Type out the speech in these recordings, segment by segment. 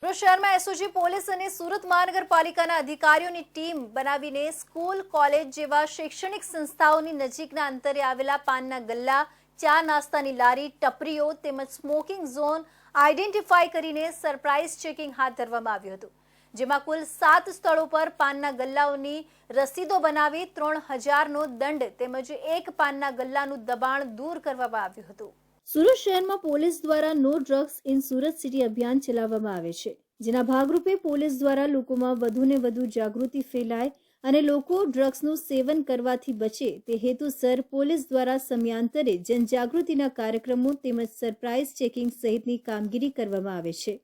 સુરત શહેરમાં SOG police અને સુરત મહાનગરપાલિકાના અધિકારીઓની ટીમ બનાવીને સ્કૂલ, કોલેજ જેવા શૈક્ષણિક સંસ્થાઓની નજીકના અંતરે આવેલા પાનના ગલ્લા, ચા નાસ્તાની લારી, ટપરીઓ તેમજ સ્મોકિંગ ઝોન આઈડેન્ટિફાઈ કરીને સરપ્રાઇઝ ચેકિંગ હાથ ધરવામાં આવ્યું હતું, જેમાં કુલ 7 સ્થળો પર પાનના ગલ્લાઓની રસીદો બનાવી 3000નો દંડ તેમજ એક પાનના ગલ્લાનું દબાણ દૂર કરવામાં આવ્યું હતું। સુરત શહેરમાં પોલીસ દ્વારા no drugs in Surat city અભિયાન ચલાવવામાં આવે છે, જેના ભાગરૂપે પોલીસ દ્વારા લોકોમાં વધુને વધુ જાગૃતિ ફેલાય અને લોકો ડ્રગ્સનું સેવન કરવાથી બચે તે હેતુસર પોલીસ દ્વારા સમયાંતરે જનજાગૃતિના કાર્યક્રમો તેમજ સરપ્રાઇઝ ચેકિંગ સહિતની કામગીરી કરવામાં આવે છે।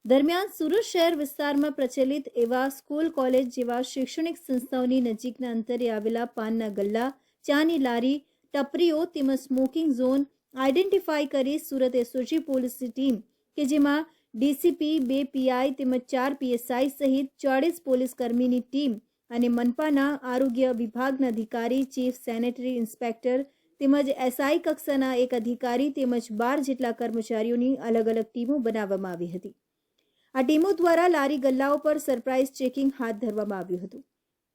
દરમિયાન સુરત શહેર વિસ્તારમાં પ્રચલિત એવા સ્કૂલ, કોલેજ જેવા શૈક્ષણિક સંસ્થાઓની નજીકના અંતરે આવેલા પાનના ગલ્લા, ચાની લારી, ટપરીઓ તેમજ સ્મોકિંગ ઝોન આઈડેન્ટિફાઈ કરી સુરત એસઓજી પોલીસની ટીમ કે જેમાં ડીસીપી, 2 પીઆઈ તેમજ 4 પીએસઆઈ સહિત 40 પોલીસ કર્મીની ટીમ અને મનપાના આરોગ્ય વિભાગના અધિકારી, ચીફ સેનેટરી ઇન્સ્પેક્ટર તેમજ એસઆઈ કક્ષાના એક અધિકારી તેમજ 12 જેટલા કર્મચારીઓની અલગ અલગ ટીમો બનાવવામાં આવી હતી। આ ટીમો દ્વારા લારી ગલ્લાઓ પર સરપ્રાઇઝ ચેકિંગ હાથ ધરવામાં આવ્યું હતું।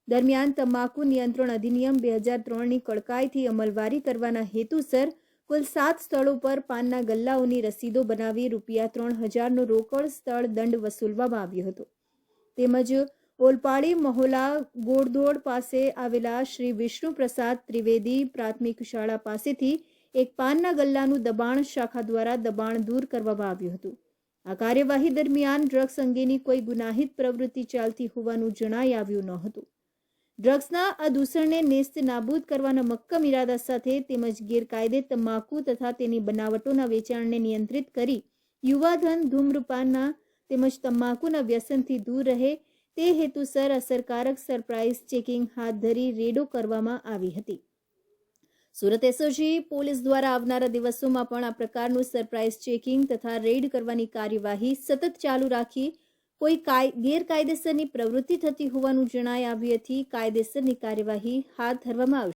દરમિયાન તમાકુ નિયંત્રણ અધિનિયમ 2003ની કડકાઈથી અમલવારી કરવાના હેતુસર કુલ 7 સ્થળો પર પાનના ગલ્લાઓની રસીદો બનાવી ₹3000નો રોકડ સ્થળ દંડ વસૂલવામાં આવ્યો હતો। તેમજ ઓલપાડી મહોલા ગોળદોડ પાસે આવેલા શ્રી વિષ્ણુ પ્રસાદ ત્રિવેદી પ્રાથમિક શાળા પાસેથી એક પાનના ગલ્લાનું દબાણ શાખા દ્વારા દબાણ દૂર કરવામાં આવ્યું હતું। આ કાર્યવાહી દરમિયાન ડ્રગ્સ અંગેની કોઈ ગુનાહિત પ્રવૃત્તિ ચાલતી હોવાનું જણાઈ આવ્યું ન હતું। ડ્રગ્સના આ દૂષણને નેસ્ત નાબૂદ કરવાના મક્કમ ઇરાદા સાથે તેમજ ગેરકાયદે તમાકુ તથા તેની બનાવટોના વેચાણને નિયંત્રિત કરી યુવાધન ધૂમ્રપાનના તેમજ તમાકુના વ્યસનથી દૂર રહે તે હેતુસર અસરકારક સરપ્રાઇઝ ચેકિંગ હાથ ધરી રેડો કરવામાં આવી હતી। સુરત એસઓજી પોલીસ દ્વારા આવનારા દિવસોમાં પણ આ પ્રકારનું સરપ્રાઇઝ ચેકિંગ તથા રેડ કરવાની કાર્યવાહી સતત ચાલુ રાખી કોઈ ગેરકાયદેસરની પ્રવૃત્તિ થતી હોવાનું જણાઈ આવ્યાથી કાયદેસરની કાર્યવાહી હાથ ધરવામાં આવશે।